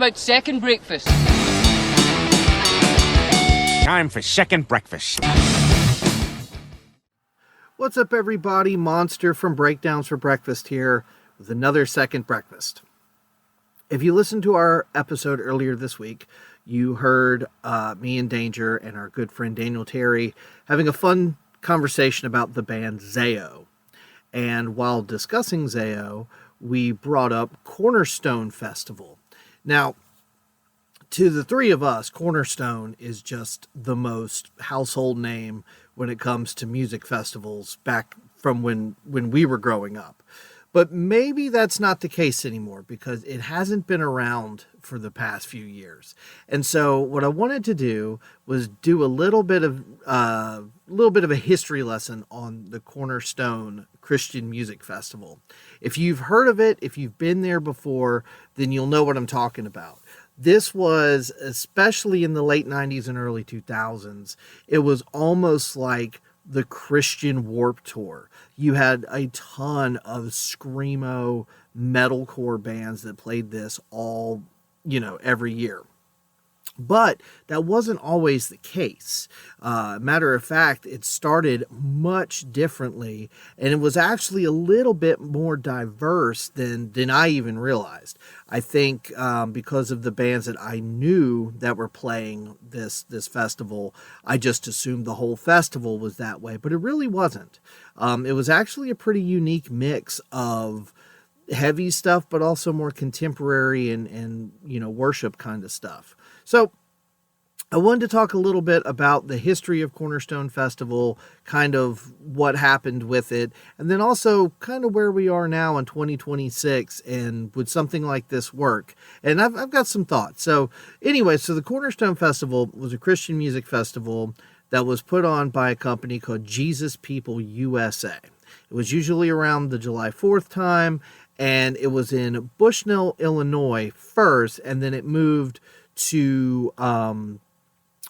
about second breakfast. Time for second breakfast. What's up, everybody? Monster from Breakdowns for Breakfast here with another second breakfast. If you listened to our episode earlier this week, you heard me and Danger and our good friend Daniel Terry having a fun conversation about the band Zao. And while discussing Zao, we brought up Cornerstone Festival. Now, to the three of us, Cornerstone is just the most household name when it comes to music festivals back from when we were growing up. But maybe that's not the case anymore because it hasn't been around for the past few years. And so what I wanted to do was do a little bit of a history lesson on the Cornerstone Christian Music Festival. If you've heard of it, if you've been there before, then you'll know what I'm talking about. This was, especially in the late 90s and early 2000s, it was almost like the Christian Warped Tour. You had a ton of screamo metalcore bands that played this all, every year. But that wasn't always the case. Matter of fact, it started much differently, and it was actually a little bit more diverse than I even realized. I think because of the bands that I knew that were playing this festival, I just assumed the whole festival was that way, but it really wasn't. It was actually a pretty unique mix of heavy stuff, but also more contemporary and worship kind of stuff. So I wanted to talk a little bit about the history of Cornerstone Festival, kind of what happened with it, and then also kind of where we are now in 2026 and would something like this work? And I've got some thoughts. So anyway, so the Cornerstone Festival was a Christian music festival that was put on by a company called Jesus People USA. It was usually around the July 4th time, and it was in Bushnell, Illinois first, and then it moved to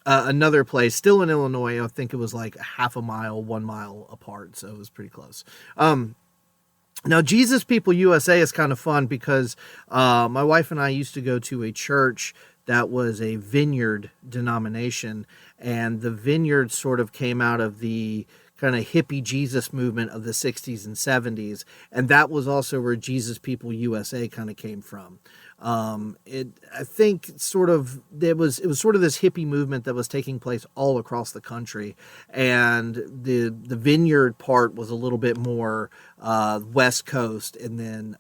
another place, still in Illinois. I think it was like half a mile, 1 mile apart, so it was pretty close. Now, Jesus People USA is kind of fun because my wife and I used to go to a church that was a Vineyard denomination, and the Vineyard sort of came out of the kind of hippie Jesus movement of the 60s and 70s, and that was also where Jesus People USA kind of came from. I think sort of it was sort of this hippie movement that was taking place all across the country, and the Vineyard part was a little bit more West Coast, and then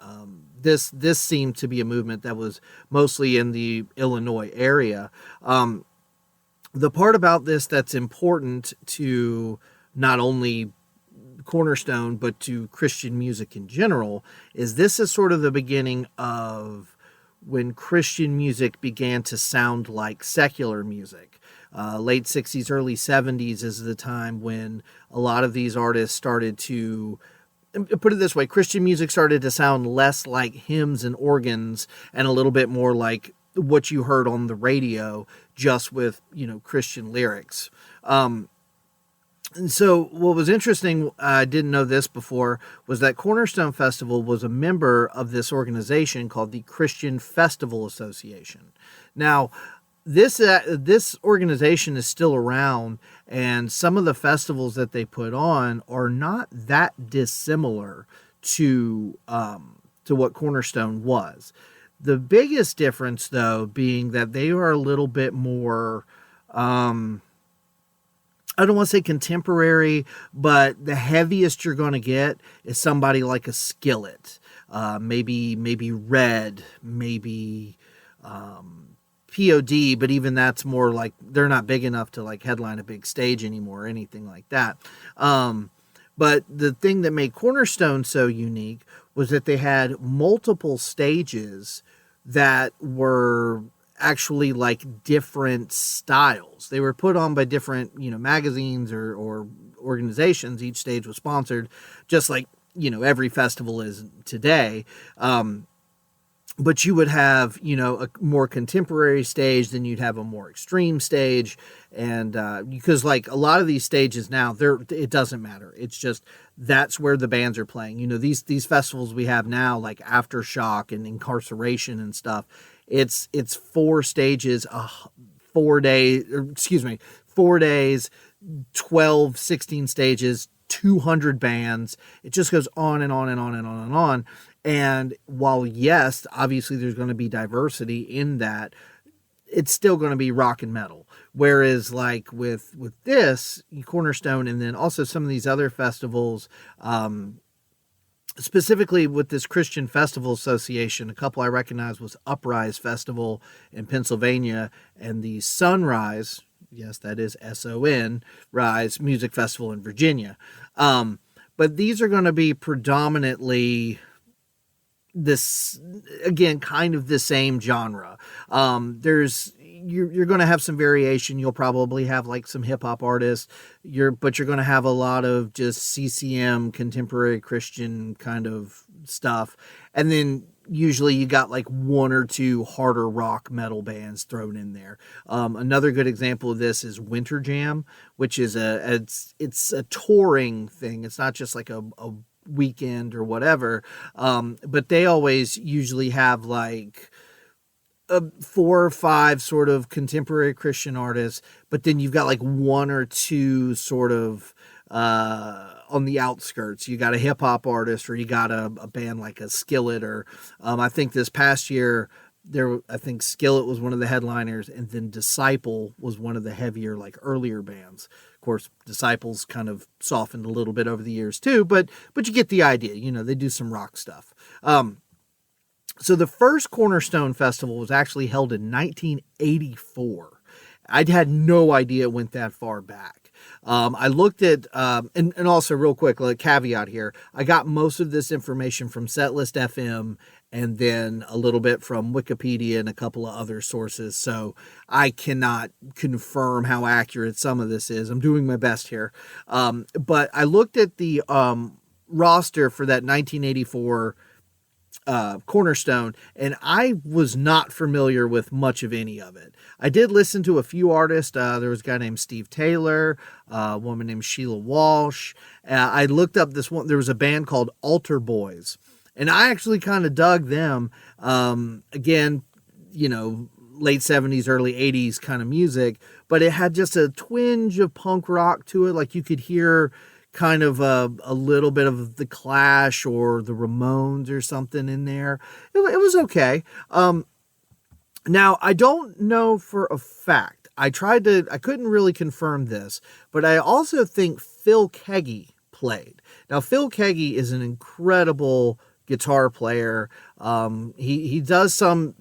this seemed to be a movement that was mostly in the Illinois area. The part about this that's important to not only Cornerstone but to Christian music in general is this is sort of the beginning of when Christian music began to sound like secular music. Late 60s, early 70s is the time when a lot of these artists started to, put it this way, Christian music started to sound less like hymns and organs and a little bit more like what you heard on the radio, just with, Christian lyrics. And so what was interesting, I didn't know this before, was that Cornerstone Festival was a member of this organization called the Christian Festival Association. Now, this organization is still around, and some of the festivals that they put on are not that dissimilar to what Cornerstone was. The biggest difference, though, being that they are a little bit more I don't want to say contemporary, but the heaviest you're going to get is somebody like a Skillet, maybe Red, maybe POD, but even that's more like they're not big enough to like headline a big stage anymore or anything like that. But the thing that made Cornerstone so unique was that they had multiple stages that were actually like different styles. They were put on by different, magazines or organizations. Each stage was sponsored, just like, every festival is today. But you would have, a more contemporary stage, then you'd have a more extreme stage. And because like a lot of these stages now, it doesn't matter. It's just that's where the bands are playing. These festivals we have now, like Aftershock and Incarceration and stuff, It's 4 stages, 4 days, 4 days, 12, 16 stages, 200 bands. It just goes on and on and on and on and on. And while, yes, obviously there's going to be diversity in that, it's still going to be rock and metal. Whereas like with this Cornerstone, and then also some of these other festivals, specifically with this Christian Festival Association, a couple I recognize was Uprise Festival in Pennsylvania and the Sunrise, yes, that is SON, Rise Music Festival in Virginia. But these are going to be predominantly this, again, kind of the same genre. You're going to have some variation. You'll probably have like some hip hop artists. But you're going to have a lot of just CCM, contemporary Christian kind of stuff, and then usually you got like one or two harder rock metal bands thrown in there. Another good example of this is Winter Jam, which is it's a touring thing. It's not just like a weekend or whatever, but they always usually have like 4 or 5 sort of contemporary Christian artists, but then you've got like 1 or 2 sort of on the outskirts. You got a hip hop artist, or you got a band like a Skillet, or I think this past year I think Skillet was one of the headliners, and then Disciple was one of the heavier, like earlier bands. Of course, Disciples kind of softened a little bit over the years too, but you get the idea. You know, they do some rock stuff. So the first Cornerstone Festival was actually held in 1984. I had no idea it went that far back. I looked at, and also real quick, like caveat here, I got most of this information from Setlist FM and then a little bit from Wikipedia and a couple of other sources. So I cannot confirm how accurate some of this is. I'm doing my best here. But I looked at the roster for that 1984 Cornerstone, and I was not familiar with much of any of it. I did listen to a few artists. There was a guy named Steve Taylor, a woman named Sheila Walsh. I looked up this one. There was a band called Altar Boys, and I actually kind of dug them. Again, you know, late 70s, early 80s kind of music, but it had just a twinge of punk rock to it. Like you could hear kind of a little bit of the Clash or the Ramones or something in there. It was okay. Now, I don't know for a fact. I couldn't really confirm this, but I also think Phil Keaggy played. Now, Phil Keaggy is an incredible guitar player. He does some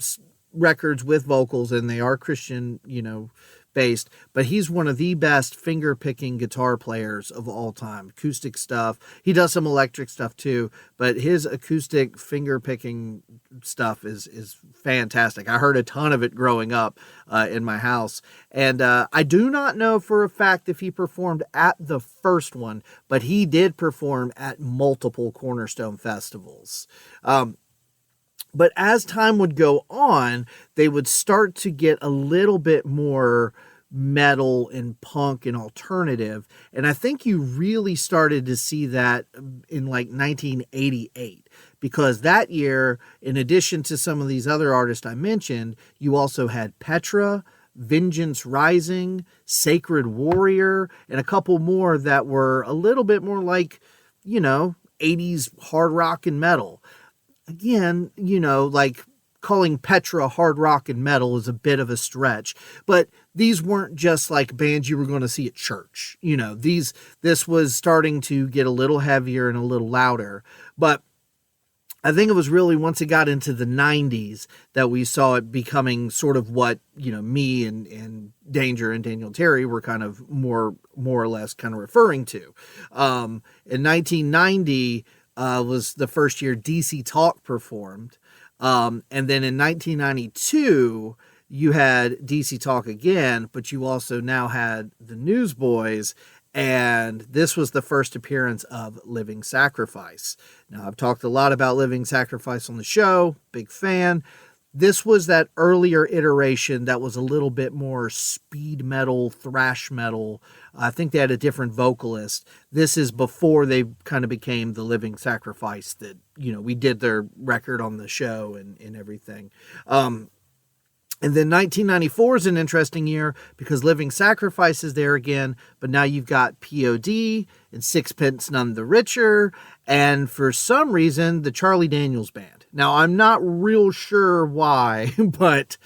records with vocals, and they are Christian, you know, based, but he's one of the best finger picking guitar players of all time. Acoustic stuff. He does some electric stuff too, but his acoustic finger picking stuff is fantastic. I heard a ton of it growing up in my house, and I do not know for a fact if he performed at the first one, but he did perform at multiple Cornerstone festivals. But as time would go on, they would start to get a little bit more metal and punk and alternative. And I think you really started to see that in like 1988, because that year, in addition to some of these other artists I mentioned, you also had Petra, Vengeance Rising, Sacred Warrior, and a couple more that were a little bit more like, you know, 80s hard rock and metal. Again, you know, like calling Petra hard rock and metal is a bit of a stretch, but these weren't just like bands you were going to see at church. You know, this was starting to get a little heavier and a little louder, but I think it was really once it got into the 90s that we saw it becoming sort of what, you know, me and Danger and Daniel Terry were kind of more or less kind of referring to. In 1990, was the first year DC Talk performed. And then in 1992, you had DC Talk again, but you also now had the Newsboys, and this was the first appearance of Living Sacrifice. Now, I've talked a lot about Living Sacrifice on the show, big fan. This was that earlier iteration that was a little bit more speed metal, thrash metal. I think they had a different vocalist. This is before they kind of became the Living Sacrifice that, you know, we did their record on the show and everything. And then 1994 is an interesting year because Living Sacrifice is there again, but now you've got POD and Sixpence None the Richer, and for some reason, the Charlie Daniels Band. Now, I'm not real sure why, but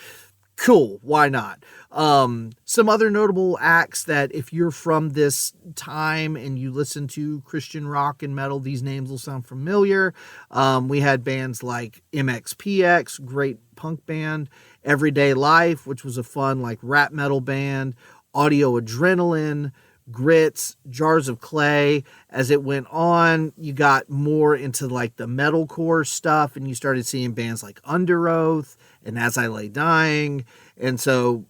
cool, why not? Some other notable acts that if you're from this time and you listen to Christian rock and metal, these names will sound familiar. We had bands like MXPX, great punk band, Everyday Life, which was a fun like rap metal band, Audio Adrenaline, Grits, Jars of Clay. As it went on, you got more into like the metalcore stuff, and you started seeing bands like Under Oath and As I Lay Dying. And so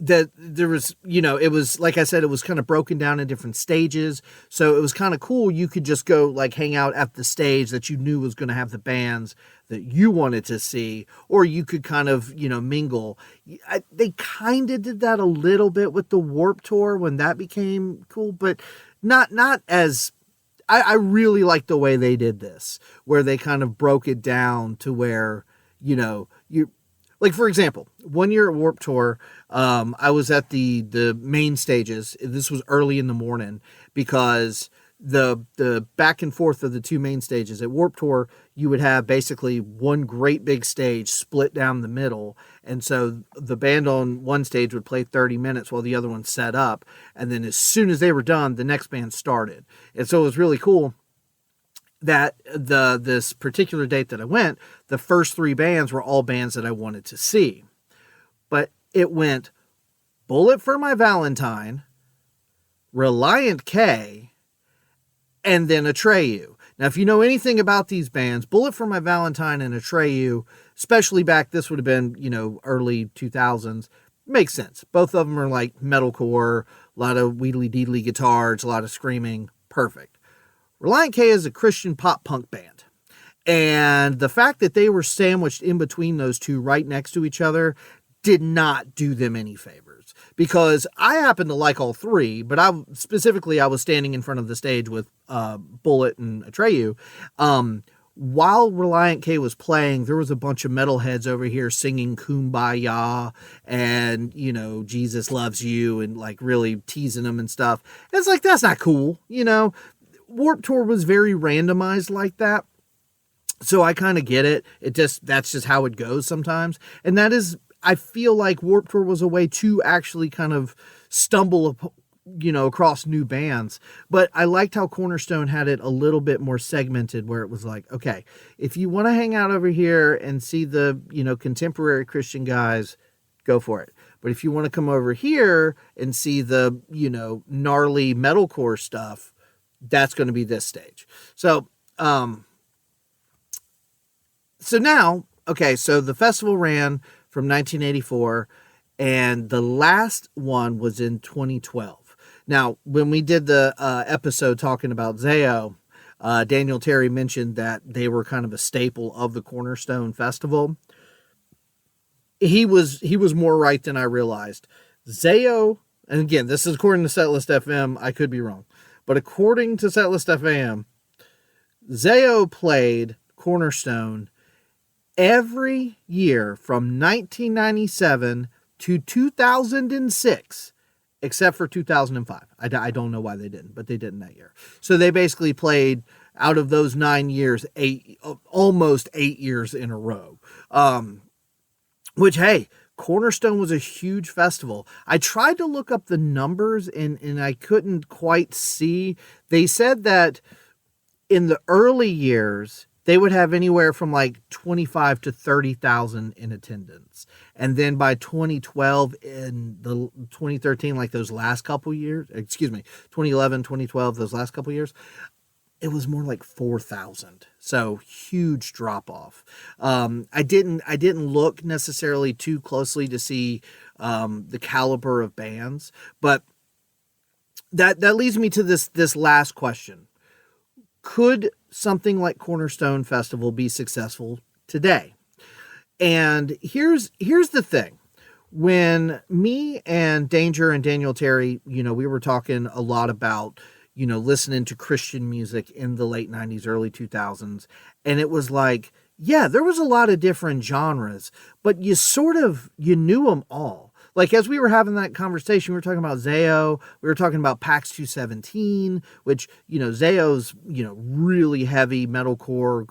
that there was, it was, like I said, it was kind of broken down in different stages. So it was kind of cool. You could just go like hang out at the stage that you knew was going to have the bands that you wanted to see, or you could kind of, mingle. They kind of did that a little bit with the Warped Tour when that became cool, but not as, I really like the way they did this, where they kind of broke it down to where, you, like, for example, 1 year at Warped Tour, I was at the main stages. This was early in the morning because the back and forth of the two main stages at Warped Tour, you would have basically one great big stage split down the middle. And so the band on one stage would play 30 minutes while the other one set up. And then as soon as they were done, the next band started. And so it was really cool that this particular date that I went, the first three bands were all bands that I wanted to see. But it went Bullet for My Valentine, Reliant K, and then Atreyu. Now, if you know anything about these bands, Bullet for My Valentine and Atreyu, especially back, this would have been, early 2000s, makes sense. Both of them are like metalcore, a lot of wheedly deedly guitars, a lot of screaming, perfect. Reliant K is a Christian pop punk band. And the fact that they were sandwiched in between those two right next to each other did not do them any favors. Because I happen to like all three, but I was standing in front of the stage with Bullet and Atreyu. While Reliant K was playing, there was a bunch of metalheads over here singing Kumbaya and, Jesus loves you, and like really teasing them and stuff. And it's like, that's not cool, Warped Tour was very randomized like that. So I kind of get it. That's just how it goes sometimes. And that is, I feel like Warped Tour was a way to actually kind of stumble, across new bands. But I liked how Cornerstone had it a little bit more segmented, where it was like, okay, if you want to hang out over here and see the, contemporary Christian guys, go for it. But if you want to come over here and see the, gnarly metalcore stuff, that's going to be this stage. So now, okay, so the festival ran from 1984, and the last one was in 2012. Now, when we did the episode talking about Zao, Daniel Terry mentioned that they were kind of a staple of the Cornerstone Festival. He was more right than I realized. Zao, and again, this is according to Setlist FM, I could be wrong, but according to Setlist FM, Zao played Cornerstone every year from 1997 to 2006, except for 2005. I don't know why they didn't, but they didn't that year. So they basically played, out of those 9 years, almost 8 years in a row. Which, hey, Cornerstone was a huge festival. I tried to look up the numbers and I couldn't quite see. They said that in the early years, they would have anywhere from like 25 to 30,000 in attendance. And then by 2012 and the 2013, like those last couple years, 2011, 2012, those last couple years, it was more like 4,000. So huge drop off. I didn't look necessarily too closely to see the caliber of bands, but that leads me to this last question. Could something like Cornerstone Festival be successful today? And here's the thing. When me and Danger and Daniel Terry, we were talking a lot about, listening to Christian music in the late 90s, early 2000s. And it was like, Yeah, there was a lot of different genres, but you knew them all. Like as we were having that conversation, we were talking about Zayo, we were talking about PAX 217, which, Zayo's, really heavy metalcore,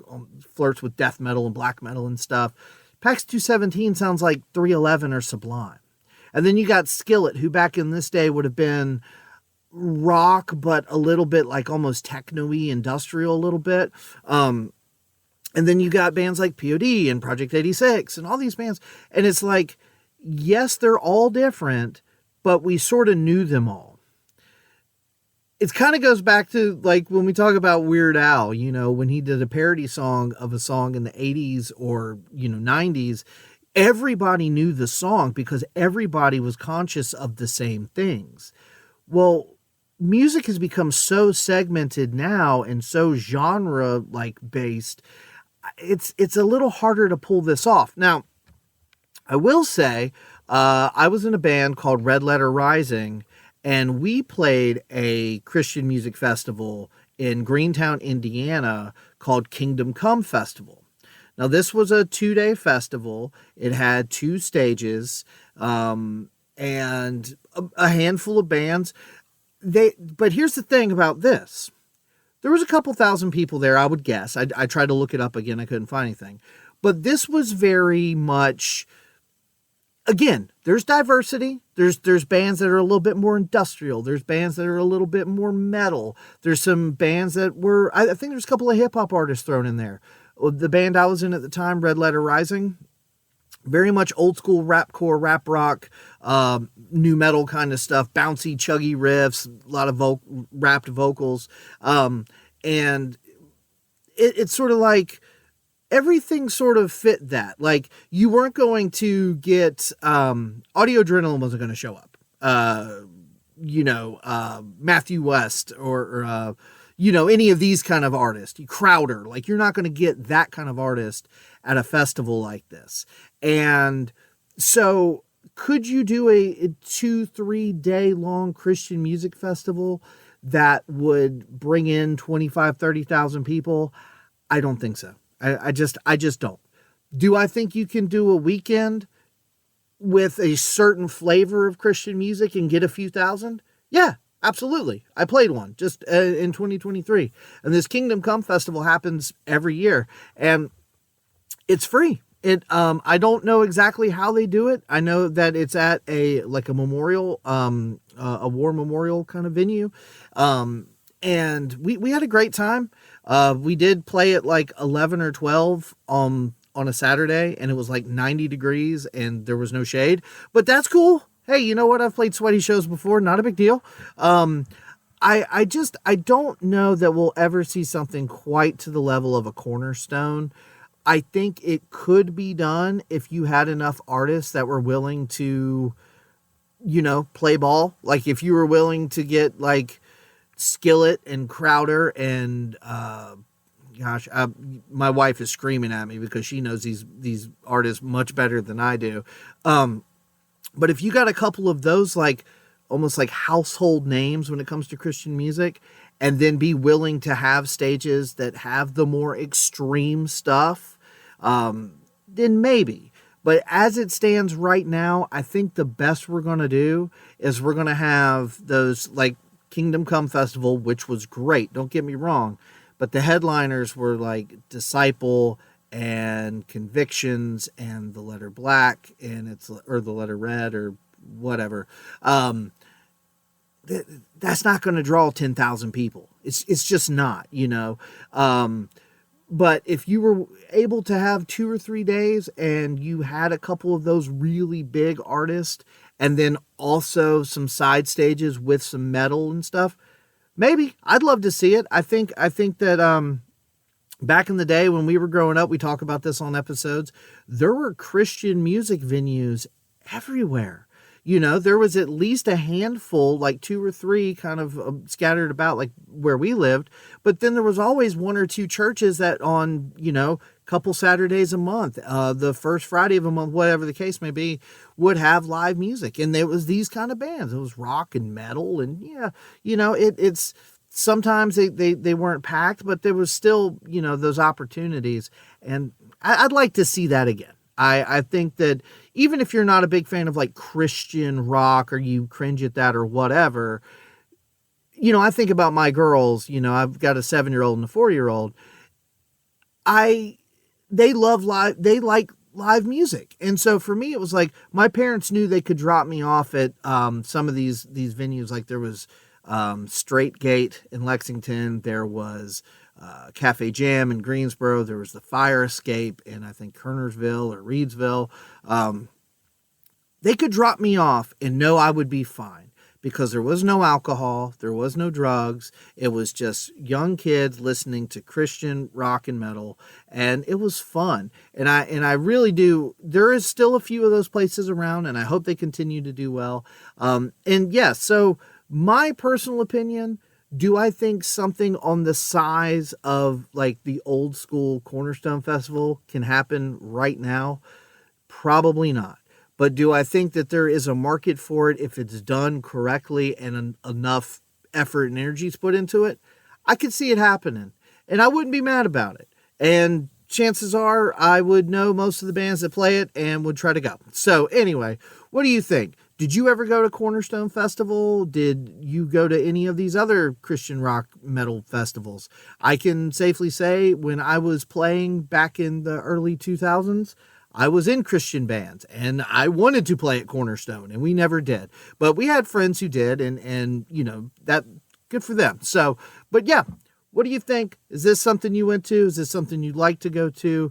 flirts with death metal and black metal and stuff. PAX 217 sounds like 311 or Sublime. And then you got Skillet, who back in this day would have been rock, but a little bit like almost techno-y, industrial a little bit. And then you got bands like POD and Project 86 and all these bands. And it's like, yes, they're all different, but we sort of knew them all. It kind of goes back to like when we talk about Weird Al, when he did a parody song of a song in the 80s or, 90s, everybody knew the song because everybody was conscious of the same things. Well, music has become so segmented now and so genre like based. It's a little harder to pull this off. Now, I will say, I was in a band called Red Letter Rising, and we played a Christian music festival in Greentown, Indiana called Kingdom Come Festival. Now, this was a 2-day festival. It had 2 stages, and a handful of bands. But here's the thing about this. There was a couple thousand people there, I would guess. I tried to look it up again. I couldn't find anything. But this was very much, again, there's diversity. There's bands that are a little bit more industrial. There's bands that are a little bit more metal. There's some bands that were, I think there's a couple of hip-hop artists thrown in there. The band I was in at the time, Red Letter Rising, very much old school rapcore, rap rock, new metal kind of stuff, bouncy, chuggy riffs, a lot of rapped vocals. And it's sort of like everything sort of fit that. Like you weren't going to get, Audio Adrenaline wasn't going to show up. Matthew West or any of these kind of artists, Crowder, like you're not going to get that kind of artist at a festival like this. And so could you do a 2-3 day long Christian music festival that would bring in 30,000 people? I don't think so. I just don't. Do I think you can do a weekend with a certain flavor of Christian music and get a few thousand? Yeah, absolutely. I played one just in 2023. And this Kingdom Come Festival happens every year. And it's free. I don't know exactly how they do it. I know that it's at a memorial, a war memorial kind of venue. And we had a great time. We did play at like 11 or 12 on a Saturday, and it was like 90 degrees and there was no shade, but that's cool. Hey, you know what? I've played sweaty shows before. Not a big deal. I don't know that we'll ever see something quite to the level of a Cornerstone. I think it could be done if you had enough artists that were willing to, play ball. Like if you were willing to get like Skillet and Crowder and, my wife is screaming at me because she knows these artists much better than I do. But if you got a couple of those, like almost like household names when it comes to Christian music, and then be willing to have stages that have the more extreme stuff, then maybe. But as it stands right now, I think the best we're going to do is we're going to have those like Kingdom Come Festival, which was great. Don't get me wrong. But the headliners were like Disciple and Convictions and The Letter Black or The Letter Red or whatever. That's not going to draw 10,000 people. It's just not, but if you were able to have 2 or 3 days and you had a couple of those really big artists and then also some side stages with some metal and stuff, maybe I'd love to see it. I think that, back in the day when we were growing up, we talk about this on episodes, there were Christian music venues everywhere. There was at least a handful, like 2 or 3 kind of scattered about like where we lived. But then there was always 1 or 2 churches that on, couple Saturdays a month, the first Friday of a month, whatever the case may be, would have live music. And there was these kind of bands. It was rock and metal. And it's sometimes they weren't packed, but there was still, those opportunities. And I'd like to see that again. I think that even if you're not a big fan of like Christian rock, or you cringe at that or whatever, I think about my girls. I've got a 7-year-old and a 4-year-old. They love live. They like live music. And so for me, it was like my parents knew they could drop me off at some of these venues. Like there was Straight Gate in Lexington. There was Cafe Jam in Greensboro. There was the Fire Escape in, I think, Kernersville or Reedsville. They could drop me off and know I would be fine, because there was no alcohol, there was no drugs. It was just young kids listening to Christian rock and metal, and it was fun. And I really do. There is still a few of those places around, and I hope they continue to do well. And yes, so my personal opinion, do I think something on the size of like the old school Cornerstone Festival can happen right now? Probably not. But do I think that there is a market for it if it's done correctly and enough effort and energy is put into it? I could see it happening, and I wouldn't be mad about it. And chances are I would know most of the bands that play it and would try to go. So anyway, what do you think? Did you ever go to Cornerstone Festival? Did you go to any of these other Christian rock metal festivals? I can safely say when I was playing back in the early 2000s, I was in Christian bands, and I wanted to play at Cornerstone, and we never did. But we had friends who did, and that, good for them. So, but yeah, what do you think? Is this something you went to? Is this something you'd like to go to?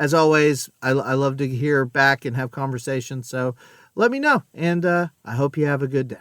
As always, I love to hear back and have conversations, so let me know, and I hope you have a good day.